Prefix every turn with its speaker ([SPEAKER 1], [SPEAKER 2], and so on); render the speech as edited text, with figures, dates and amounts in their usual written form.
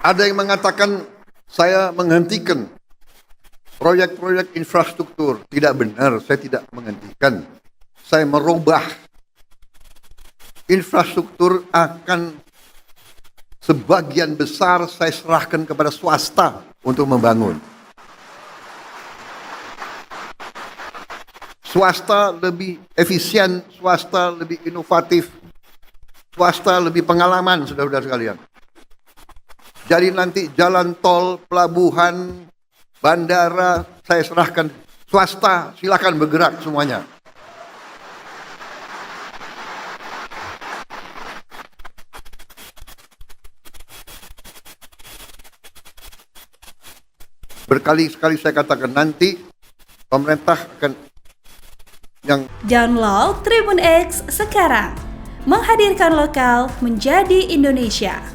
[SPEAKER 1] Ada yang mengatakan saya menghentikan proyek-proyek infrastruktur. Tidak benar, saya tidak menghentikan. Saya merubah. Infrastruktur akan sebagian besar saya serahkan kepada swasta untuk membangun. Swasta lebih efisien, swasta lebih inovatif, swasta lebih pengalaman, saudara-saudara sekalian. Jadi nanti jalan tol, pelabuhan, bandara, saya serahkan swasta, silakan bergerak semuanya. Berkali-kali saya katakan nanti pemerintah akan yang
[SPEAKER 2] Download Tribun X sekarang, menghadirkan lokal menjadi Indonesia.